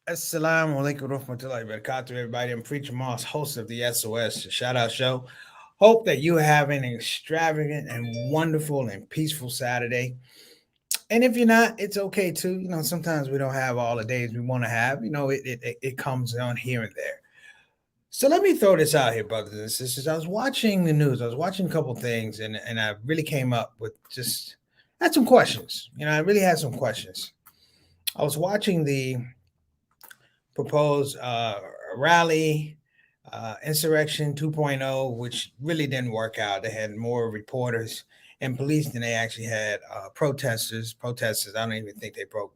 Assalamu alaikum warahmatullahi wabarakatuh, everybody. I'm Preacher Moss, host of the SOS Shout Out Show. Hope that you have an extravagant and wonderful and peaceful Saturday. And if you're not, it's okay too. Sometimes we don't have all the days we want to have. It comes on here and there. So let me throw this out here, brothers and sisters. I was watching the news. I was watching a couple things, and I really came up with had some questions. I really had some questions. I was watching the proposed rally, insurrection 2.0, which really didn't work out. They had more reporters and police than they actually had protesters. Protesters, I don't even think they broke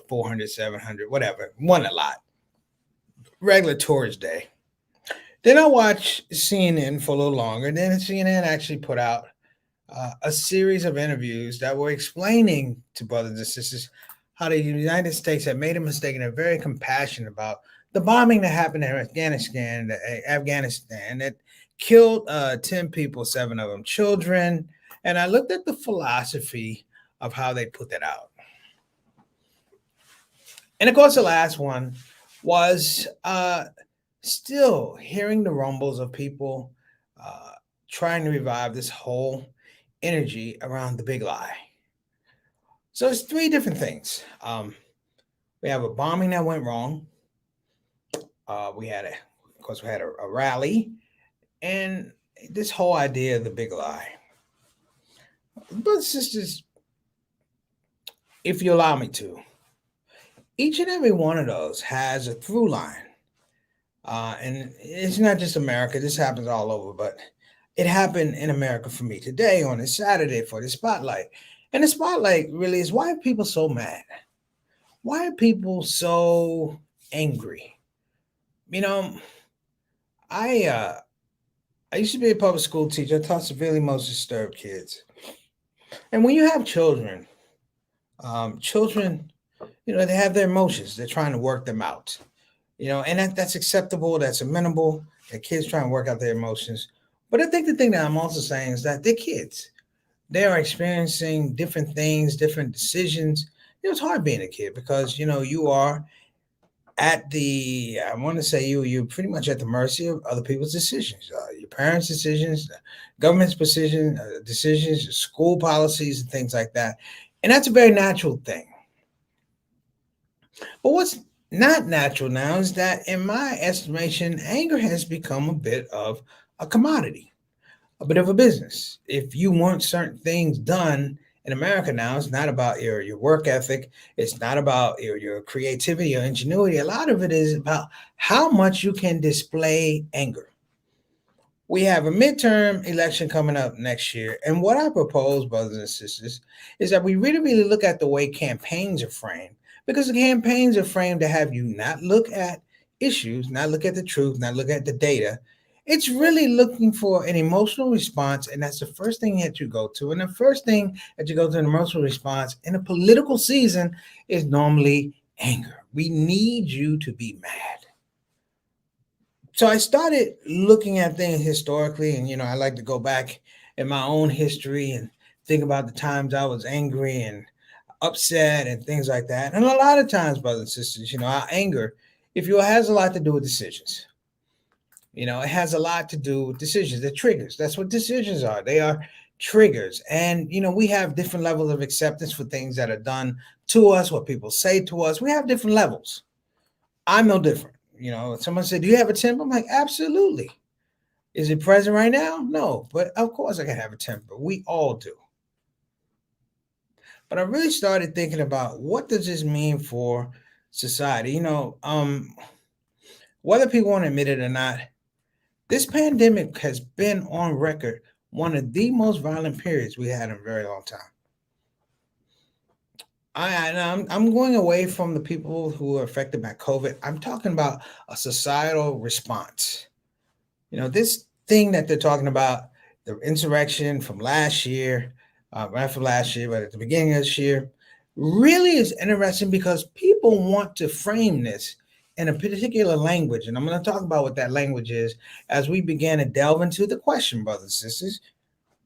400, 700, whatever. Won a lot. Regular tourist day. Then I watched CNN for a little longer. Then CNN actually put out a series of interviews that were explaining to brothers and sisters how the United States had made a mistake and they're very compassionate about the bombing that happened in Afghanistan that killed 10 people, 7 of them children. And I looked at the philosophy of how they put that out. And of course, the last one was still hearing the rumbles of people trying to revive this whole energy around the big lie. So it's 3 different things. We have a bombing that went wrong. We had a rally, and this whole idea of the big lie. Brothers and sisters, if you allow me to, each and every one of those has a through line. And it's not just America. This happens all over, but it happened in America for me today on this Saturday for the spotlight. And the spotlight really is, why are people so mad? Why are people so angry? I used to be a public school teacher. I taught severely most disturbed kids. And when you have children, they have their emotions. They're trying to work them out. And that's acceptable. That's amenable. The kids trying to work out their emotions. But I think the thing that I'm also saying is that they're kids. They are experiencing different things, different decisions. It's hard being a kid because, you are you're pretty much at the mercy of other people's decisions, your parents' decisions, the government's decisions, school policies, and things like that. And that's a very natural thing. But what's not natural now is that, in my estimation, anger has become a bit of a commodity, a bit of a business. If you want certain things done in America now, it's not about your work ethic. It's not about your creativity or ingenuity. A lot of it is about how much you can display anger. We have a midterm election coming up next year. And what I propose, brothers and sisters, is that we really, really look at the way campaigns are framed, because the campaigns are framed to have you not look at issues, not look at the truth, not look at the data. It's really looking for an emotional response, and that's the first thing that you go to. And the first thing that you go to an emotional response in a political season is normally anger. We need you to be mad. So I started looking at things historically, and I like to go back in my own history and think about the times I was angry and upset and things like that. And a lot of times, brothers and sisters, our anger, has a lot to do with decisions. It has a lot to do with decisions. They're triggers. That's what decisions are. They are triggers. And, we have different levels of acceptance for things that are done to us, what people say to us. We have different levels. I'm no different. Someone said, do you have a temper? I'm like, absolutely. Is it present right now? No, but of course I can have a temper. We all do. But I really started thinking about, what does this mean for society? Whether people want to admit it or not, this pandemic has been on record one of the most violent periods we had in a very long time. I'm going away from the people who are affected by COVID. I'm talking about a societal response. This thing that they're talking about, the insurrection from last year, right from last year, but at the beginning of this year, really is interesting because people want to frame this in a particular language. And I'm going to talk about what that language is as we begin to delve into the question, brothers and sisters.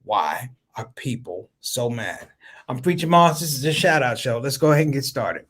Why are people so mad? I'm Preacher Moss. This is the Shout Out Show. Let's go ahead and get started.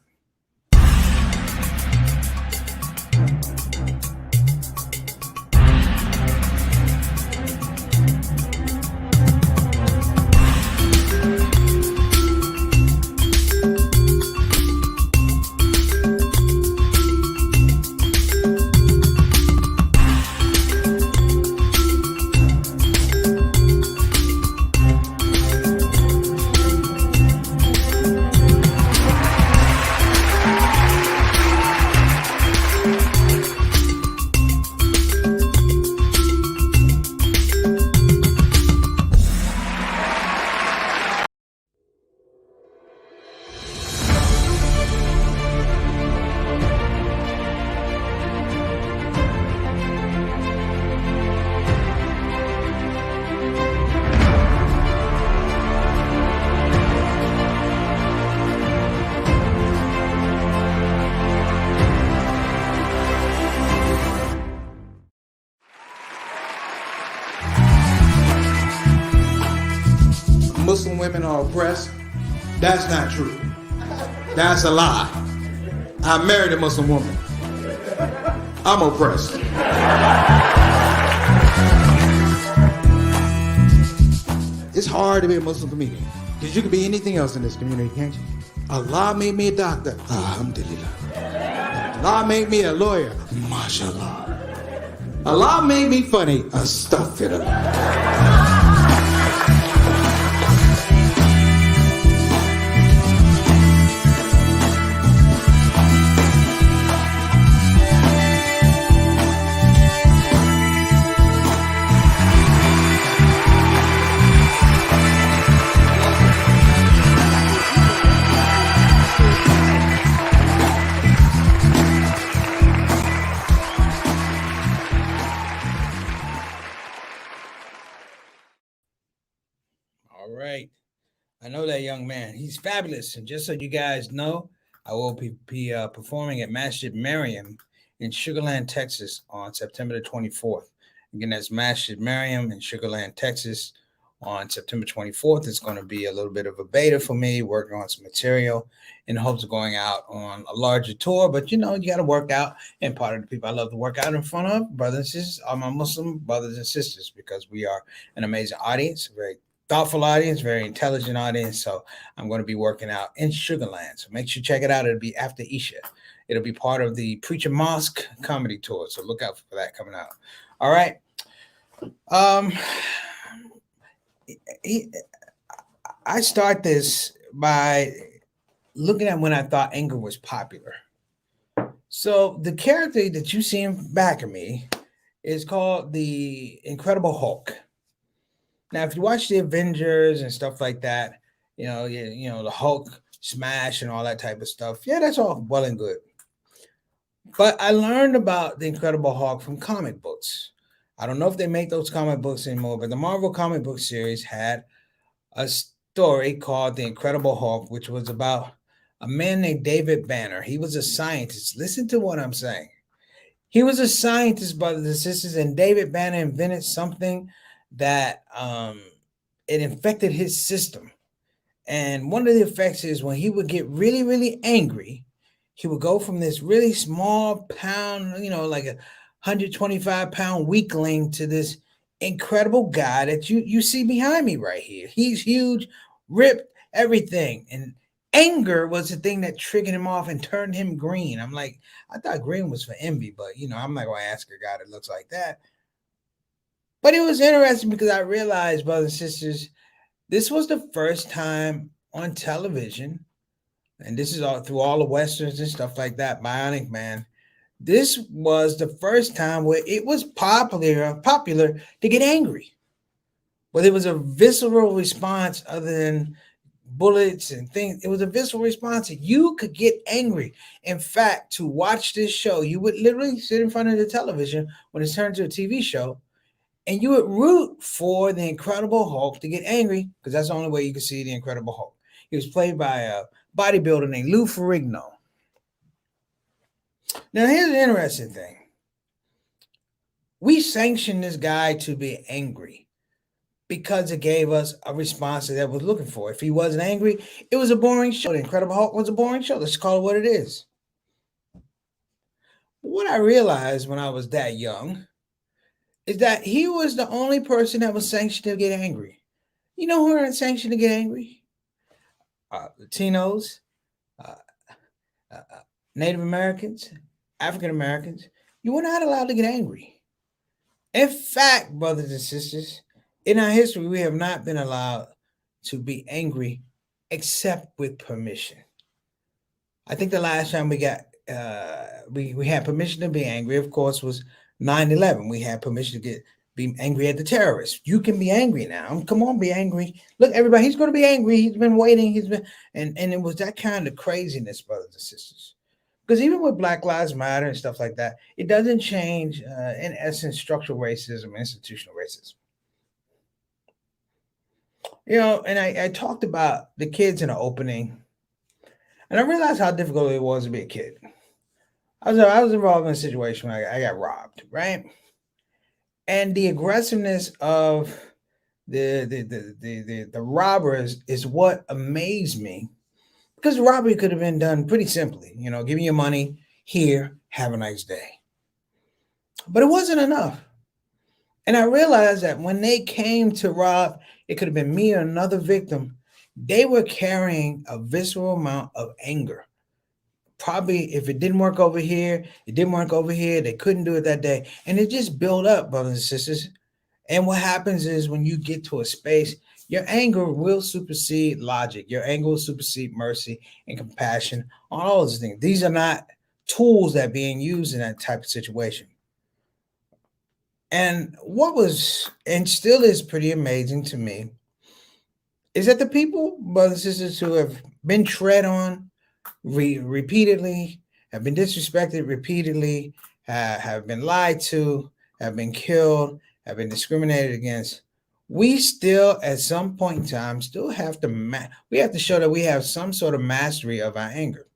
women are oppressed. That's not true. That's a lie. I married a Muslim woman. I'm oppressed. It's hard to be a Muslim comedian because you can be anything else in this community, can't you? Allah made me a doctor. Alhamdulillah. Allah made me a lawyer. MashaAllah. Allah made me funny. Astaghfirullah. All right. I know that young man. He's fabulous. And just so you guys know, I will be performing at Masjid Mariam in Sugar Land, Texas on September the 24th. Again, that's Masjid Mariam in Sugar Land, Texas on September 24th. It's going to be a little bit of a beta for me, working on some material in hopes of going out on a larger tour. But, you know, you got to work out. And part of the people I love to work out in front of, brothers and sisters, are my Muslim brothers and sisters, because we are an amazing audience, very thoughtful audience, very intelligent audience. So I'm going to be working out in Sugar Land. So make sure you check it out. It'll be after Isha. It'll be part of the Preacher Mosque comedy tour. So look out for that coming out. All right. I start this by looking at when I thought anger was popular. So the character that you see in back of me is called the Incredible Hulk. Now, if you watch the Avengers and stuff like that, you know, the Hulk smash and all that type of stuff. Yeah, that's all well and good. But I learned about the Incredible Hulk from comic books. I don't know if they make those comic books anymore, but the Marvel comic book series had a story called The Incredible Hulk, which was about a man named David Banner. He was a scientist. Listen to what I'm saying. He was a scientist, brothers and sisters, and David Banner invented something that it infected his system. And one of the effects is when he would get really, really angry, he would go from this really small pound, like a 125-pound weakling, to this incredible guy that you see behind me right here. He's huge, ripped, everything. And anger was the thing that triggered him off and turned him green. I'm like, I thought green was for envy, but I'm not going to ask a guy that looks like that. But it was interesting because I realized, brothers and sisters, this was the first time on television, and this is all through all the Westerns and stuff like that, Bionic Man. This was the first time where it was popular to get angry. Where there was a visceral response other than bullets and things. It was a visceral response. You could get angry. In fact, to watch this show, you would literally sit in front of the television when it's turned to a TV show, and you would root for the Incredible Hulk to get angry, because that's the only way you could see the Incredible Hulk. He was played by a bodybuilder named Lou Ferrigno. Now, here's the interesting thing. We sanctioned this guy to be angry because it gave us a response that was looking for. If he wasn't angry, it was a boring show. The Incredible Hulk was a boring show. Let's call it what it is. What I realized when I was that young is that he was the only person that was sanctioned to get angry. You know who are sanctioned to get angry? Latinos, Native Americans, African Americans. You were not allowed to get angry. In fact, brothers and sisters, in our history, we have not been allowed to be angry except with permission. I think the last time we got we had permission to be angry, of course, was 9/11. We had permission to be angry at the terrorists. You can be angry now. Come on, be angry. Look, everybody, he's going to be angry. He's been waiting. And it was that kind of craziness, brothers and sisters. Because even with Black Lives Matter and stuff like that, it doesn't change, in essence, structural racism, institutional racism. And I talked about the kids in the opening, and I realized how difficult it was to be a kid. I was involved in a situation where I got robbed, right? And the aggressiveness of The robbers is what amazed me, because the robbery could have been done pretty simply. Give me your money here, have a nice day. But it wasn't enough. And I realized that when they came to rob, it could have been me or another victim. They were carrying a visceral amount of anger. Probably if it didn't work over here, it didn't work over here. They couldn't do it that day. And it just built up, brothers and sisters. And what happens is when you get to a space, your anger will supersede logic. Your anger will supersede mercy and compassion on all those things. These are not tools that are being used in that type of situation. And what was and still is pretty amazing to me is that the people, brothers and sisters, who have been tread on repeatedly, have been disrespected repeatedly, have been lied to, have been killed, have been discriminated against, we still, at some point in time, still have to we have to show that we have some sort of mastery of our anger.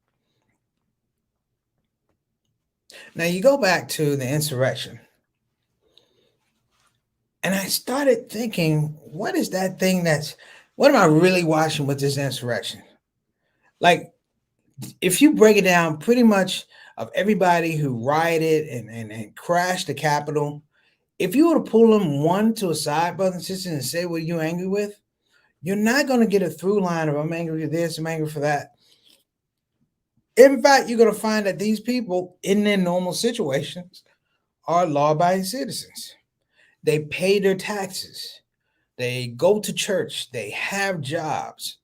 Now you go back to the insurrection, and I started thinking, what is that thing what am I really watching with this insurrection? Like, if you break it down, pretty much of everybody who rioted and crashed the Capitol, if you were to pull them one to a side, brothers and sisters, and say what you're angry with, you're not going to get a through line of I'm angry for this, I'm angry for that. In fact, you're going to find that these people in their normal situations are law-abiding citizens. They pay their taxes. They go to church. They have jobs.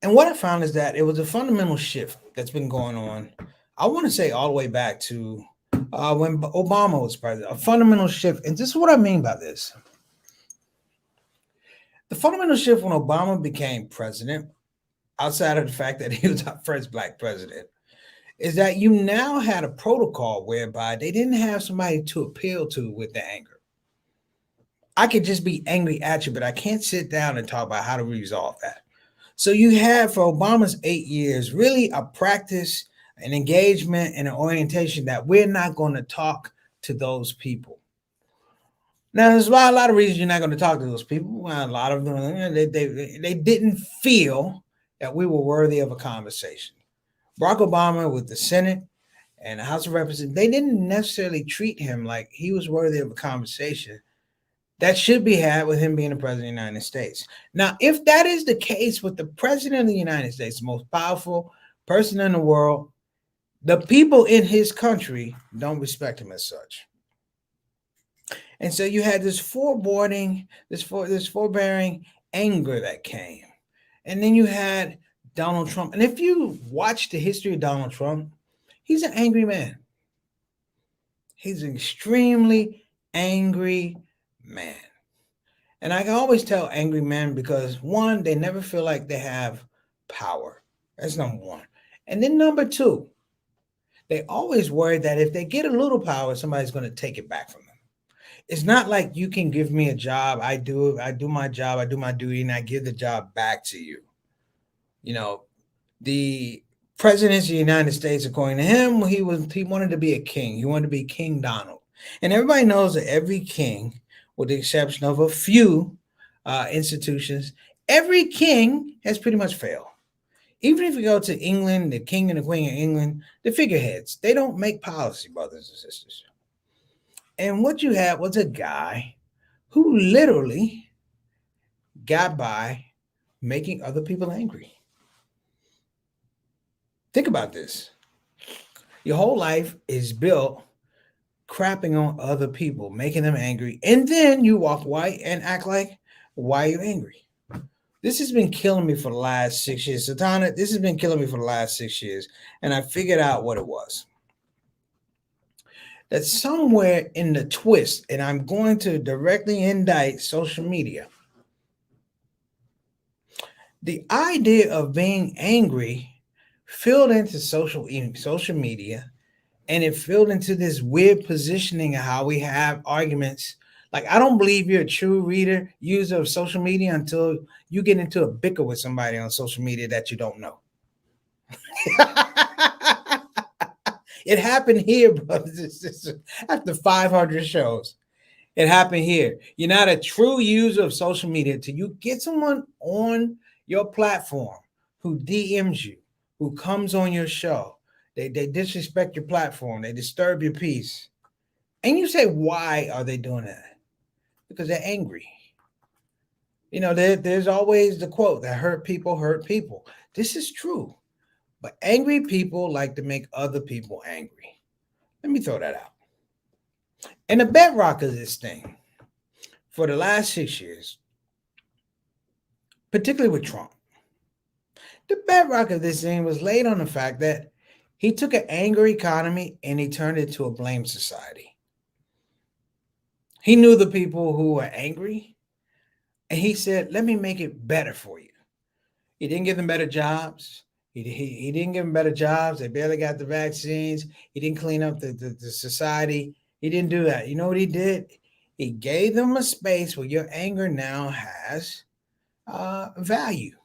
And what I found is that it was a fundamental shift that's been going on. I want to say all the way back to when Obama was president, a fundamental shift. And this is what I mean by this. The fundamental shift when Obama became president, outside of the fact that he was our first black president, is that you now had a protocol whereby they didn't have somebody to appeal to with the anger. I could just be angry at you, but I can't sit down and talk about how to resolve that. So you had, for Obama's 8 years, really a practice, an engagement, and an orientation that we're not going to talk to those people. Now, there's a lot of reasons you're not going to talk to those people. Well, a lot of them, they didn't feel that we were worthy of a conversation. Barack Obama with the Senate and the House of Representatives, they didn't necessarily treat him like he was worthy of a conversation that should be had with him being the president of the United States. Now, if that is the case with the president of the United States, the most powerful person in the world, the people in his country don't respect him as such. And so you had this forbearing anger that came. And then you had Donald Trump. And if you watch the history of Donald Trump, he's an angry man. He's an extremely angry man. And I can always tell angry men because, one, they never feel like they have power. That's number one. And then number two, they always worry that if they get a little power, somebody's going to take it back from them. It's not like you can give me a job. I do my job, I do my duty, and I give the job back to you. The president of the United States, according to him, he wanted to be a king. He wanted to be King Donald. And everybody knows that every king, with the exception of a few institutions, every king has pretty much failed. Even if you go to England, the king and the queen of England, the figureheads, they don't make policy, brothers and sisters. And what you had was a guy who literally got by making other people angry. Think about this. Your whole life is built crapping on other people, making them angry, and then you walk away and act like, why are you angry? This has been killing me for the last 6 years. Satana, this has been killing me for the last 6 years, and I figured out what it was. That somewhere in the twist, and I'm going to directly indict social media, the idea of being angry filled into social media, and it filled into this weird positioning of how we have arguments. Like, I don't believe you're a true user of social media until you get into a bicker with somebody on social media that you don't know. It happened here, brothers and sisters, after 500 shows. It happened here. You're not a true user of social media until you get someone on your platform who DMs you, who comes on your show. They disrespect your platform. They disturb your peace. And you say, why are they doing that? Because they're angry. There's always the quote that hurt people hurt people. This is true. But angry people like to make other people angry. Let me throw that out. And the bedrock of this thing for the last 6 years, particularly with Trump, the bedrock of this thing was laid on the fact that he took an angry economy and he turned it to a blame society. He knew the people who were angry and he said, let me make it better for you. He didn't give them better jobs. He didn't give them better jobs. They barely got the vaccines. He didn't clean up the society. He didn't do that. You know what he did? He gave them a space where your anger now has value.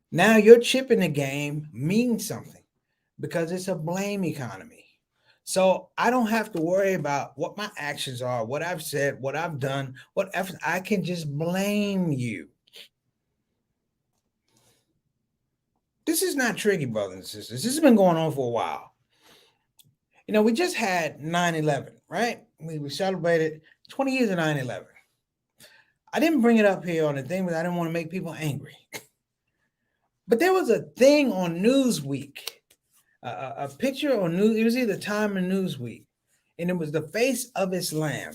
Now your chip in the game means something because it's a blame economy. So I don't have to worry about what my actions are, what I've said, what I've done, what effort. I can just blame you. This is not tricky, brothers and sisters. This has been going on for a while. We just had 9/11, right? We celebrated 20 years of 9/11. I didn't bring it up here on the thing because I didn't want to make people angry. But there was a thing on Newsweek, a picture on News. It was either Time or Newsweek, and it was the face of Islam.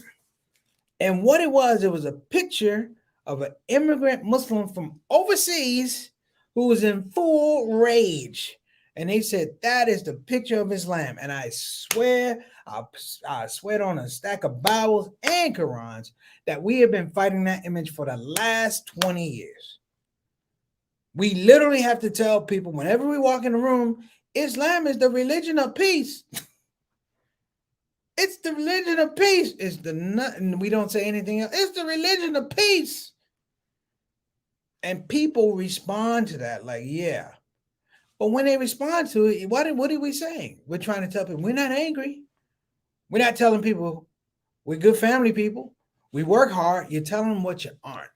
And what it was a picture of an immigrant Muslim from overseas who was in full rage. And they said, that is the picture of Islam. And I swear, I swear on a stack of Bibles and Qurans that we have been fighting that image for the last 20 years. We literally have to tell people whenever we walk in the room, Islam is the religion of peace. It's the religion of peace. It's we don't say anything else. It's the religion of peace. And people respond to that like, yeah. But when they respond to it, what are we saying? We're trying to tell people we're not angry. We're not telling people we're good family people. We work hard. You're telling them what you aren't.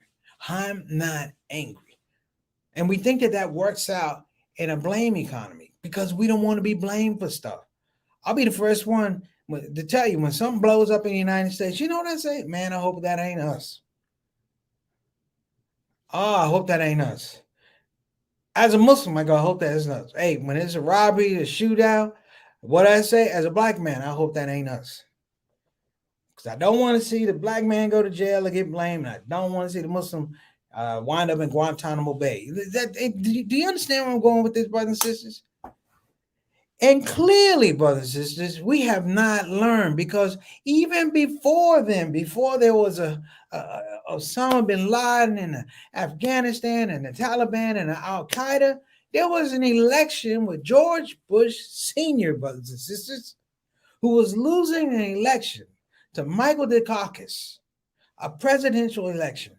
I'm not angry. And we think that works out in a blame economy because we don't want to be blamed for stuff. I'll be the first one to tell you when something blows up in the United States, you know what I say? Man, I hope that ain't us. Oh, I hope that ain't us. As a Muslim, I go, I hope that isn't us. Hey, when it's a robbery, a shootout, what I say as a black man, I hope that ain't us. Because I don't want to see the black man go to jail or get blamed. I don't want to see the Muslim wind up in Guantanamo Bay. Do you understand where I'm going with this, brothers and sisters? And clearly, brothers and sisters, we have not learned because even before then, before there was a Osama bin Laden and Afghanistan and the Taliban and the Al Qaeda, there was an election with George Bush Sr., brothers and sisters, who was losing an election to Michael Dukakis, a presidential election.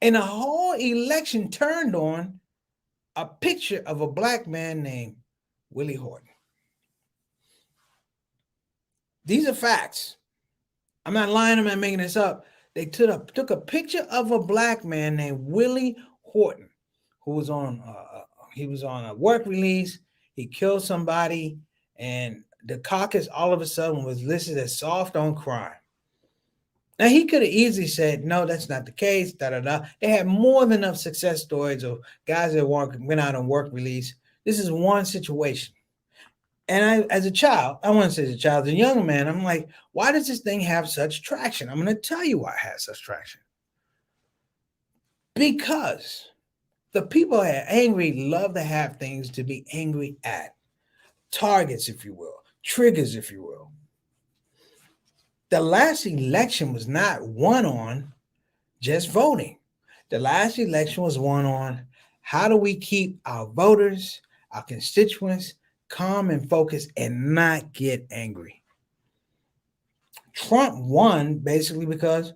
And the whole election turned on a picture of a black man named Willie Horton. These are facts. I'm not lying. I'm not making this up. They took a picture of a black man named Willie Horton, who was on a work release. He killed somebody, and the caucus all of a sudden was listed as soft on crime. Now he could have easily said, "No, that's not the case." They had more than enough success stories of guys that went out on work release. This is one situation. And as a child, I want to say as a child, as a young man, I'm like, why does this thing have such traction? I'm going to tell you why it has such traction. Because the people that are angry love to have things to be angry at. Targets, if you will. Triggers, if you will. The last election was not won on just voting. The last election was won on how do we keep our voters, our constituents, calm and focused and not get angry. Trump won basically because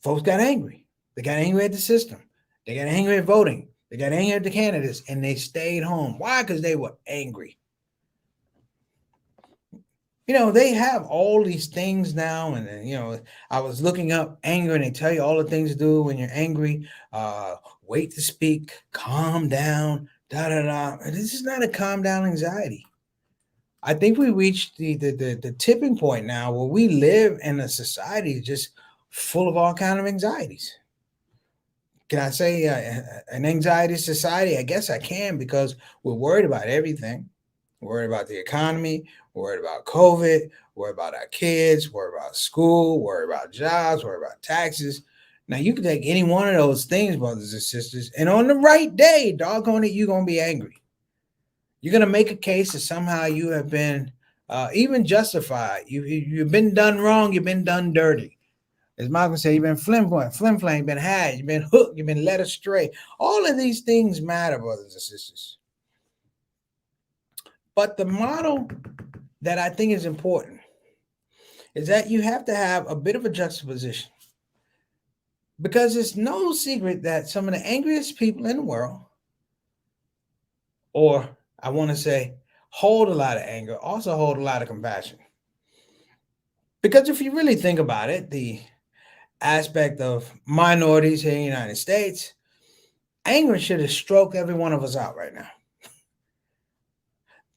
folks got angry. They got angry at the system. They got angry at voting. They got angry at the candidates and they stayed home. Why? Because they were angry. They have all these things now, and I was looking up anger, and they tell you all the things to do when you're angry. Wait to speak, calm down, da da da. And this is not a calm down anxiety. I think we reached the tipping point now where we live in a society just full of all kind of anxieties. Can I say an anxiety society? I guess I can, because we're worried about everything. We're worried about the economy, we're worried about COVID, we're worried about our kids, we're worried about school, we're worried about jobs, we're worried about taxes. Now you can take any one of those things, brothers and sisters, and on the right day, doggone it, you're gonna be angry. You're gonna make a case that somehow you have been even justified. You've been done wrong. You've been done dirty. As Malcolm said, you've been flim flam, you've been had, you've been hooked, you've been led astray. All of these things matter, brothers and sisters. But the model that I think is important is that you have to have a bit of a juxtaposition, because it's no secret that some of the angriest people in the world, or I want to say, hold a lot of anger, also hold a lot of compassion. Because if you really think about it, the aspect of minorities here in the United States, anger should have stroked every one of us out right now.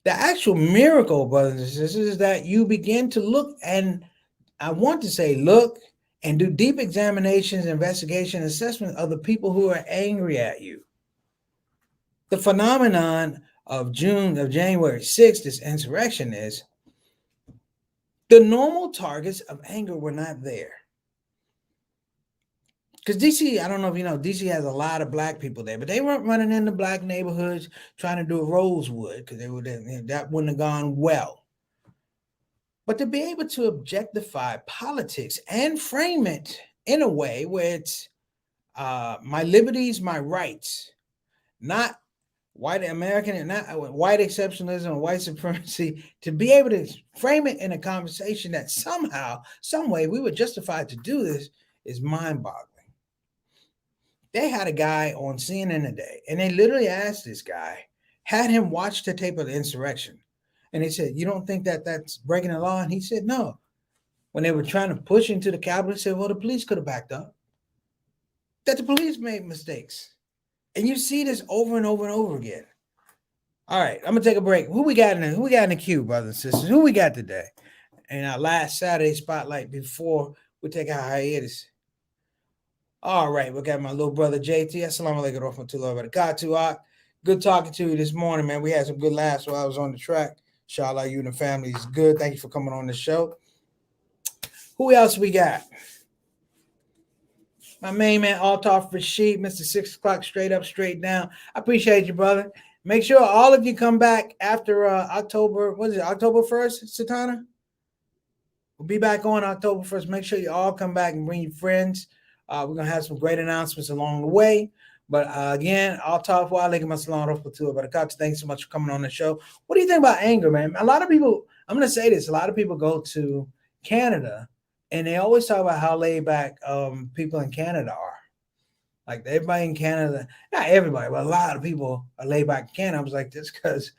The actual miracle, brothers and sisters, is that you begin to look, and I want to say look, and do deep examinations, investigation, assessment of the people who are angry at you. The phenomenon of January 6th, this insurrection, is the normal targets of anger were not there. Because DC, I don't know if you know, DC has a lot of black people there, but they weren't running into black neighborhoods trying to do a Rosewood, because that wouldn't have gone well. But to be able to objectify politics and frame it in a way where it's my liberties, my rights, not white American and not white exceptionalism or white supremacy, to be able to frame it in a conversation that somehow, some way we were justified to do this is mind-boggling. They had a guy on CNN today, and they literally asked this guy, had him watch the tape of the insurrection. And they said, you don't think that that's breaking the law? And he said, no. When they were trying to push into the Capitol, they said, well, the police could have backed up. That the police made mistakes. And you see this over and over and over again. All right, I'm gonna take a break. Who we got in the queue, brothers and sisters? Who we got today? And our last Saturday spotlight before we take our hiatus. All right, we got my little brother JT. Assalamu alaikum warahmatullahi wabarakatuh. Good talking to you this morning, man. We had some good laughs while I was on the track. Inshallah, you and the family is good. Thank you for coming on the show. Who else we got? My main man, Altaf Rashid, Mr. 6 o'clock, straight up, straight down. I appreciate you, brother. Make sure all of you come back after October 1st, Satana? We'll be back on October 1st. Make sure you all come back and bring your friends. We're going to have some great announcements along the way. But again, Altaf wa alaikum assalam wa rahmatullahi wa barakatuh. Thanks so much for coming on the show. What do you think about anger, man? A lot of people, I'm going to say this, a lot of people go to Canada, and they always talk about how laid back people in Canada are. Like everybody in Canada, not everybody, but a lot of people are laid back in Canada. I was like this because,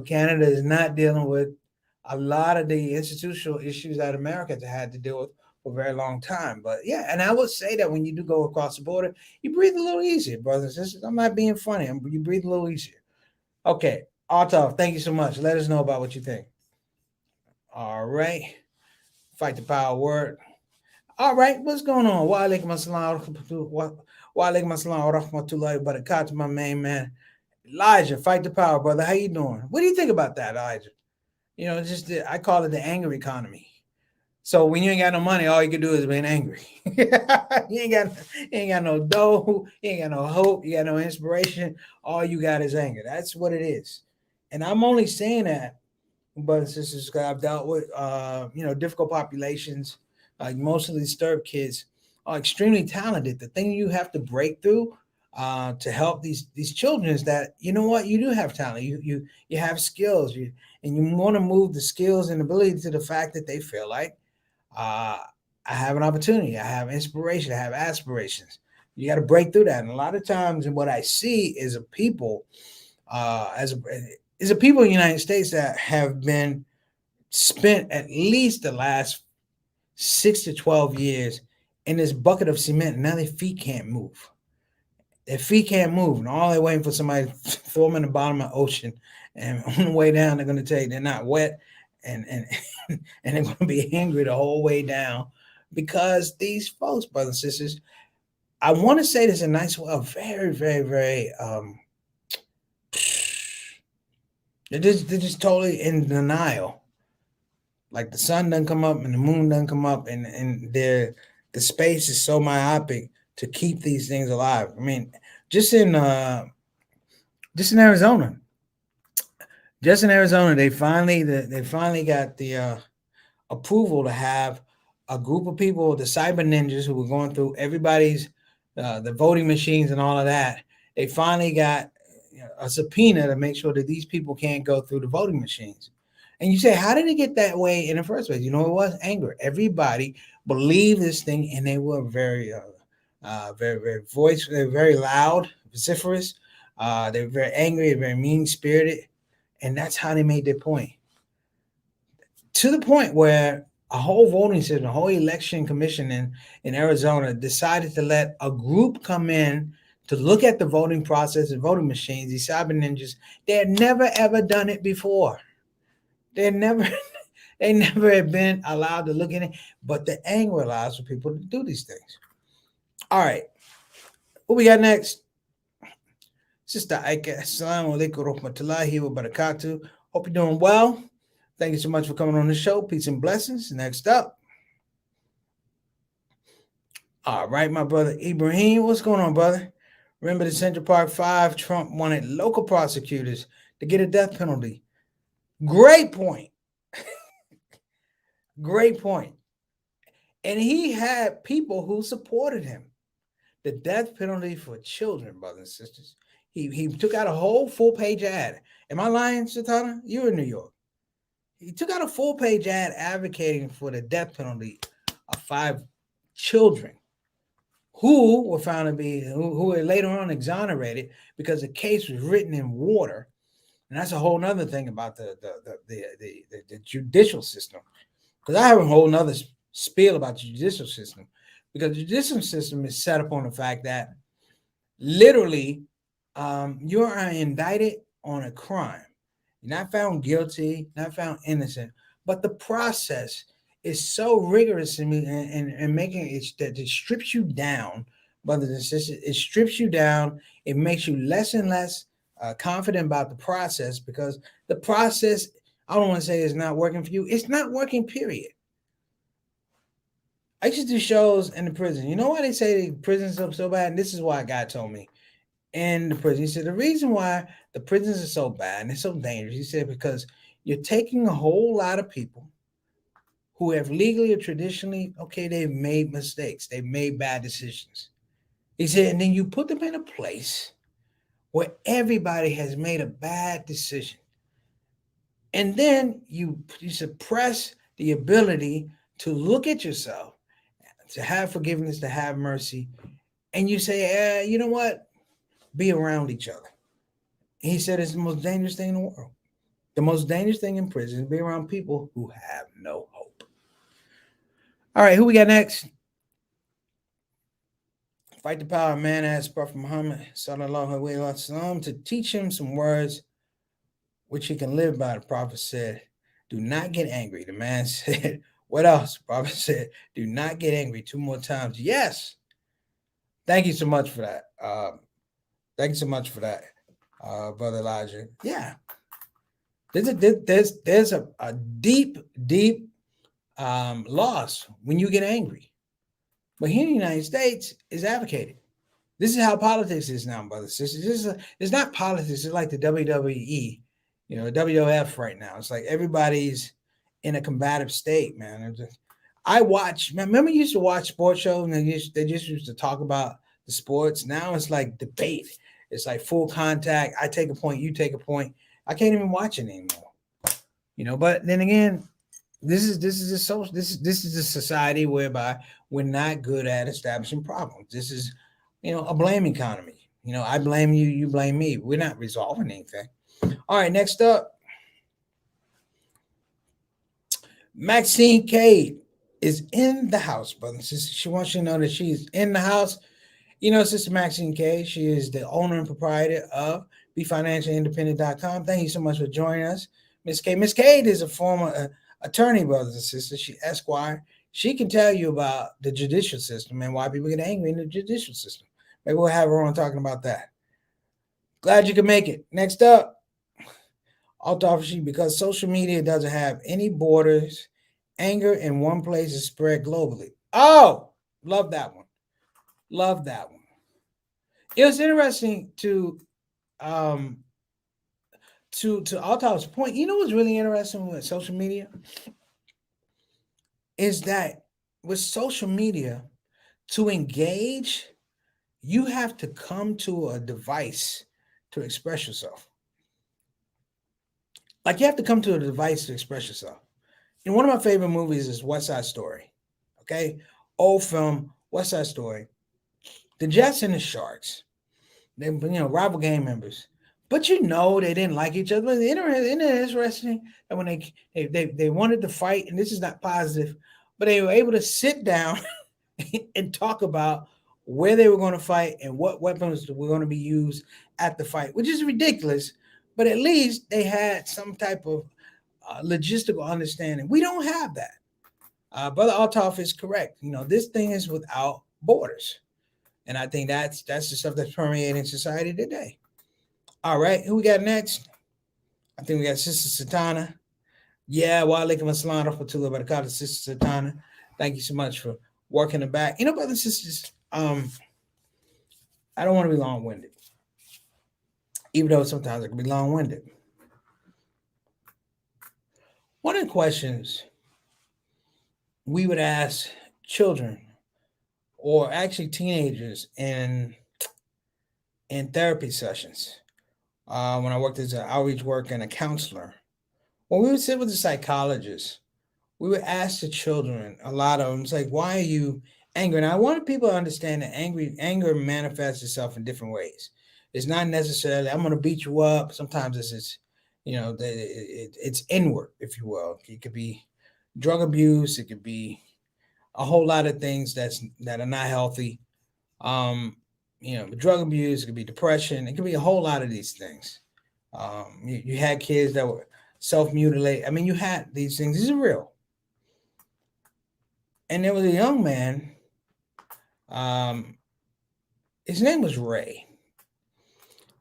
Canada is not dealing with a lot of the institutional issues that America has had to deal with for a very long time. But yeah, and I would say that when you do go across the border, you breathe a little easier, brothers and sisters. I'm not being funny. You breathe a little easier. Okay, Altaf, thank you so much. Let us know about what you think. All right. Fight the power word. All right, what's going on? Wa alaikum assalam wa rahmatullahi wa barakatuh, my main man. Elijah, fight the power, brother. How you doing? What do you think about that, Elijah? I call it the anger economy. So when you ain't got no money, all you can do is be angry. you ain't got no dough, you ain't got no hope, you got no inspiration. All you got is anger. That's what it is. And I'm only saying that, brothers and sisters, because I've dealt with difficult populations. Most of these disturbed kids are extremely talented. The thing you have to break through to help these children is that, you know what, you do have talent. You have skills. And you want to move the skills and ability to the fact that they feel like I have an opportunity, I have inspiration, I have aspirations. You got to break through that. And a lot of times, what I see is a people, people in the United States that have been spent at least the last 6 to 12 years in this bucket of cement. And now their feet can't move. Their feet can't move, and all they're waiting for somebody to throw them in the bottom of the ocean. And on the way down, they're going to tell you they're not wet, and and they're going to be angry the whole way down because these folks, brothers and sisters, I want to say this in a nice way, very, very, very. They're just totally in denial. Like the sun doesn't come up and the moon doesn't come up, and the space is so myopic to keep these things alive. I mean, just in uh, just in Arizona, they finally got the approval to have a group of people, the cyber ninjas who were going through everybody's the voting machines and all of that. They finally got a subpoena to make sure that these people can't go through the voting machines. And you say, how did it get that way in the first place? You know, it was anger. Everybody believed this thing, and they were very, very voice. They were very loud, vociferous. They were very angry, very mean spirited, and that's how they made their point. To the point where a whole voting system, a whole election commission in Arizona decided to let a group come in to look at the voting process and voting machines, these cyber ninjas. They had never ever done it before. They never they never had been allowed to look in it, but the anger allows for people to do these things. All right. What we got next? Sister Aika, Assalamu alaikum rahmatullahi wa barakatuh. Hope you're doing well. Thank you so much for coming on the show. Peace and blessings. Next up. All right, my brother Ibrahim. What's going on, brother? Remember the Central Park 5? Trump wanted local prosecutors to get a death penalty. Great point. Great point. And he had people who supported him. The death penalty for children, brothers and sisters. He took out a whole full-page ad. Am I lying, Satana? You're in New York. He took out a full-page ad advocating for the death penalty of 5 children who were found to be, who were later on exonerated because the case was written in water. And that's a whole nother thing about the judicial system. Because I have a whole nother spiel about the judicial system. Because the judicial system is set up on the fact that literally you are indicted on a crime. You're not found guilty, not found innocent, but the process is so rigorous and making it that it strips you down, brothers and sisters. It strips you down. It makes you less and less confident about the process because the process, I don't want to say it's not working for you. It's not working, period. I used to do shows in the prison. You know why they say the prisons are so bad? And this is why a guy told me in the prison. He said, the reason why the prisons are so bad and they're so dangerous, he said, because you're taking a whole lot of people who have legally or traditionally, okay, they've made mistakes. They've made bad decisions. He said, and then you put them in a place where everybody has made a bad decision. And then you suppress the ability to look at yourself, to have forgiveness, to have mercy. And you say, you know what? Be around each other. And he said it's the most dangerous thing in the world. The most dangerous thing in prison is be around people who have no hope. All right, who we got next? Fight the power, man, asked Prophet Muhammad sallallahu alaihi wasallam to teach him some words which he can live by. The Prophet said, do not get angry. The man said, what else? The Prophet said, do not get angry 2 more times. Yes. Thank you so much for that. Thank you so much for that, Brother Elijah. Yeah. There's a deep loss when you get angry. But here in the United States, is advocated. This is how politics is now, brothers and sisters. It's not politics. It's like the WWE, WWF right now. It's like everybody's in a combative state, man. I watch, man, remember you used to watch sports shows and they just used to talk about the sports. Now it's like debate. It's like full contact. I take a point, you take a point. I can't even watch it anymore. But then again, this is a society whereby we're not good at establishing problems. This is, a blame economy. I blame you, you blame me. We're not resolving anything. All right, next up. Maxine Cade is in the house, brother and sister. She wants you to know that she's in the house. You know, Sister Maxine Cade, she is the owner and proprietor of BeFinanciallyIndependent.com. Thank you so much for joining us, Miss Cade. Miss Cade is a former attorney, brothers and sisters. She Esquire. She can tell you about the judicial system and why people get angry in the judicial system. Maybe we'll have her on talking about that. Glad you could make it. Next up, autophagy, because social media doesn't have any borders. Anger in one place is spread globally. Oh, love that one. Love that one. It was interesting um to Altaf's point. You know what's really interesting with social media is that with social media to engage, you have to come to a device to express yourself. Like you have to come to a device to express yourself. And one of my favorite movies is West Side Story. Okay, old film West Side Story. The Jets and the Sharks, they rival gang members, but they didn't like each other. Isn't it interesting that when they wanted to fight, and this is not positive, but they were able to sit down and talk about where they were going to fight and what weapons were going to be used at the fight, which is ridiculous. But at least they had some type of logistical understanding. We don't have that. Brother Althoff is correct. This thing is without borders. And I think that's the stuff that's permeating society today. All right, who we got next? I think we got Sister Satana. Yeah, wa alaikum assalam rahmatullah barakatuh, Sister Satana. Thank you so much for working the back. Brothers and sisters, I don't want to be long-winded, even though sometimes I can be long-winded. One of the questions we would ask children, or actually teenagers, in therapy sessions, when I worked as an outreach worker and a counselor, when we would sit with the psychologist, we would ask the children, a lot of them, it's like, why are you angry? And I wanted people to understand that anger manifests itself in different ways. It's not necessarily, I'm going to beat you up. Sometimes it's inward, if you will. It could be drug abuse. It could be a whole lot of things that are not healthy. Drug abuse, it could be depression, it could be a whole lot of these things. You had kids that were self-mutilate. I mean, you had these things. These are real. And there was a young man. His name was Ray.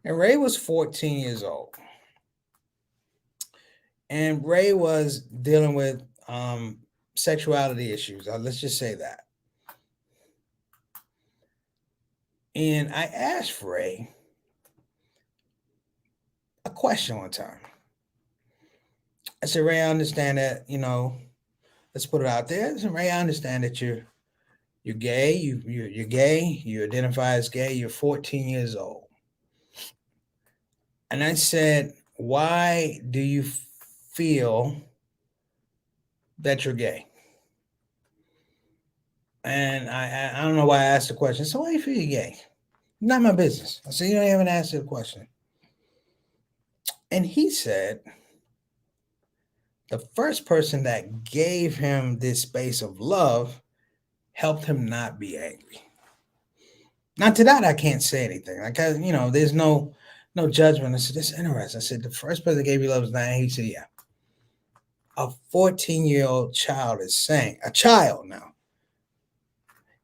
And Ray was 14 years old. And Ray was dealing with sexuality issues. Let's just say that. And I asked Ray a question one time. I said, Ray, I understand that, let's put it out there. I said, Ray, I understand that you're gay. You're gay. You identify as gay. You're 14 years old. And I said, why do you feel that you're gay? And I don't know why I asked the question. So why do you feel you're gay? Not my business. I said, you don't even answer the question. And he said, the first person that gave him this space of love helped him not be angry. Now, to that, I can't say anything. There's no judgment. I said, this is interesting. I said, the first person that gave you love was not angry. He said, yeah. A 14-year-old child is saying, a child now,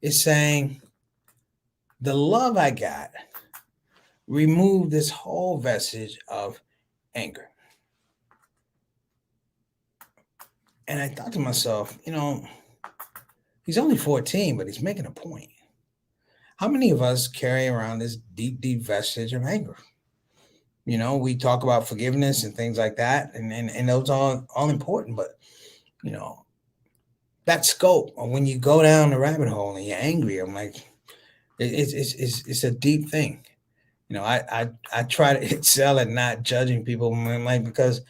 is saying, the love I got removed this whole vestige of anger. And I thought to myself, he's only 14, but he's making a point. How many of us carry around this deep, deep vestige of anger? We talk about forgiveness and things like that, and those are all important, but that scope, or when you go down the rabbit hole and you're angry, I'm like, it's a deep thing. I try to excel at not judging people, because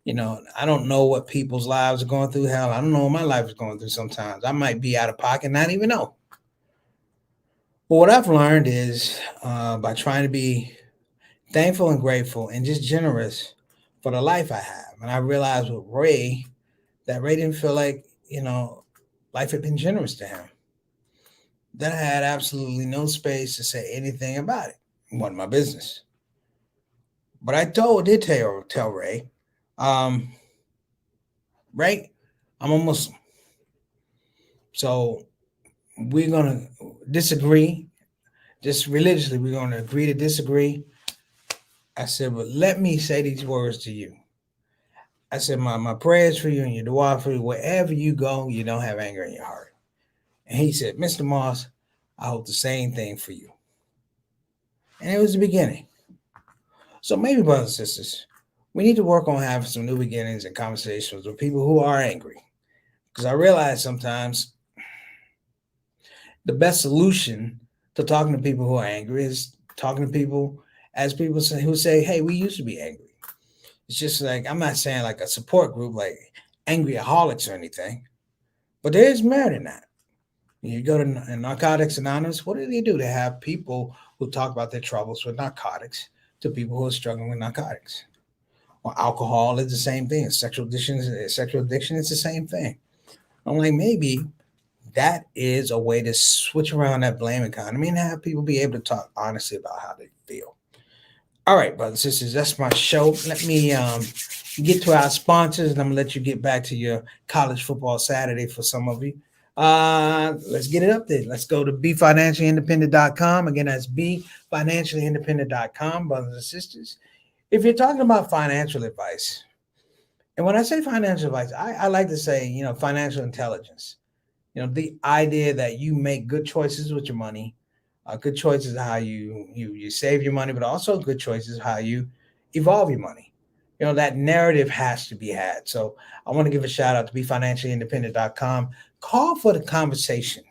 I don't know what people's lives are going through. Hell, I don't know what my life is going through sometimes. I might be out of pocket, not even know. But what I've learned is by trying to be thankful and grateful and just generous for the life I have. And I realized with Ray that Ray didn't feel like, life had been generous to him. Then I had absolutely no space to say anything about it. It wasn't my business. But I did tell Ray, um, Ray, I'm a Muslim. So we're gonna disagree. Just religiously, we're gonna agree to disagree. I said, but let me say these words to you. I said, my prayers for you and your dua for you, wherever you go, you don't have anger in your heart. And he said, Mr. Moss, I hope the same thing for you. And it was the beginning. So maybe, brothers and sisters, we need to work on having some new beginnings and conversations with people who are angry. Because I realize sometimes the best solution to talking to people who are angry is talking to people as people say, who say, hey, we used to be angry. It's just like, I'm not saying like a support group like angryaholics or anything, but there is merit in that. You go to Narcotics Anonymous, what do they do? They have people who talk about their troubles with narcotics to people who are struggling with narcotics. Or alcohol is the same thing. Sexual addiction is the same thing. I'm like, maybe that is a way to switch around that blame economy and have people be able to talk honestly about how they feel. All right, brothers and sisters, that's my show. Let me get to our sponsors, and I'm gonna let you get back to your college football Saturday for some of you. Let's get it up there. Let's go to befinanciallyindependent.com. Again, that's befinanciallyindependent.com, brothers and sisters. If you're talking about financial advice, and when I say financial advice, I like to say, financial intelligence. The idea that you make good choices with your money, good choices how you save your money, but also good choices how you evolve your money. That narrative has to be had. So I want to give a shout out to befinanciallyindependent.com. Call for the conversation.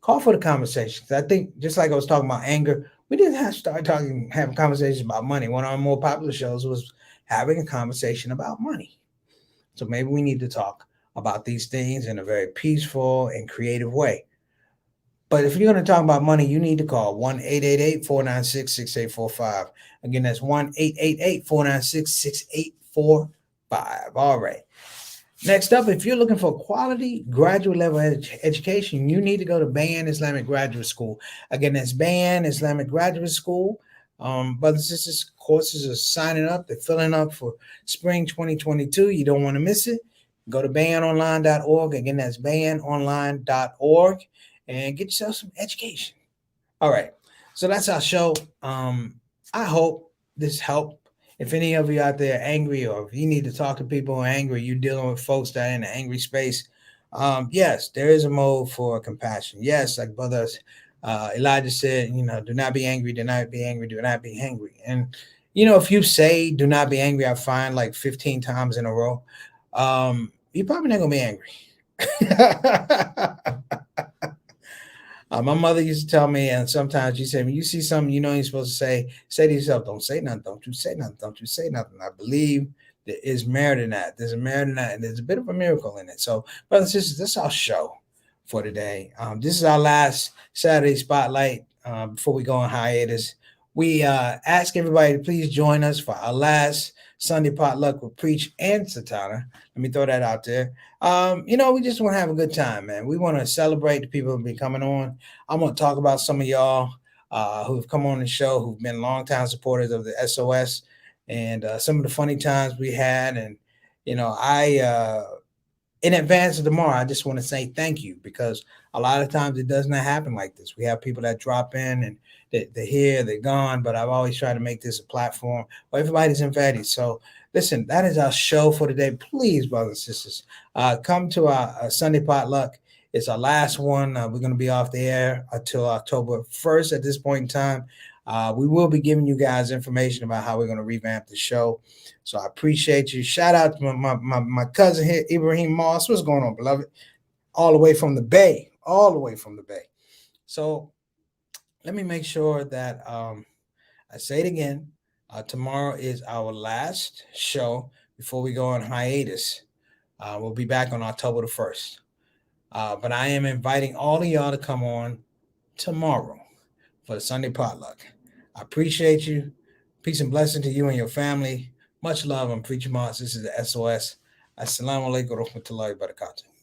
Call for the conversation. I think just like I was talking about anger, we didn't have to start having conversations about money. One of our more popular shows was having a conversation about money. So maybe we need to talk about these things in a very peaceful and creative way. But if you're going to talk about money, you need to call 1-888-496-6845. Again, that's 1-888-496-6845. All right. Next up, if you're looking for quality graduate level education, you need to go to Bayan Islamic Graduate School. Again, that's Bayan Islamic Graduate School. Brothers and sisters, courses are signing up. They're filling up for spring 2022. You don't want to miss it. Go to bayanonline.org. Again, that's bayanonline.org, and get yourself some education. All right. So that's our show. I hope this helped. If any of you out there are angry, or if you need to talk to people who are angry, you're dealing with folks that are in an angry space. Yes, there is a mode for compassion. Yes, like brother Elijah said, do not be angry, do not be angry, do not be angry. And if you say do not be angry, I find like 15 times in a row, you're probably not gonna be angry. My mother used to tell me, and sometimes she said, when you see something you're supposed to say to yourself, don't say nothing, don't you say nothing, don't you say nothing. I believe there is merit in that. There's a merit in that, and there's a bit of a miracle in it. So, brothers and sisters, that's our show for today. This is our last Saturday spotlight before we go on hiatus. We ask everybody to please join us for our last Sunday potluck with Preach and Satana. Let me throw that out there. We just want to have a good time, man. We want to celebrate the people who've been coming on. I want to talk about some of y'all who've come on the show, who've been longtime supporters of the SOS, and some of the funny times we had. And, in advance of tomorrow, I just want to say thank you, because a lot of times it does not happen like this. We have people that drop in and they're here, they're gone, but I've always tried to make this a platform where everybody's invited. So listen, that is our show for today. Please, brothers and sisters, come to our Sunday potluck. It's our last one. We're going to be off the air until October 1st at this point in time. We will be giving you guys information about how we're going to revamp the show. So I appreciate you. Shout out to my cousin here, Ibrahim Moss. What's going on, beloved? All the way from the Bay. All the way from the Bay. So let me make sure that I say it again. Tomorrow is our last show before we go on hiatus. We'll be back on October the 1st. But I am inviting all of y'all to come on tomorrow for the Sunday potluck. I appreciate you. Peace and blessing to you and your family. Much love. I'm Preacher Moss. This is the SOS. Assalamu alaikum wa rahmatullahi wa barakatuh.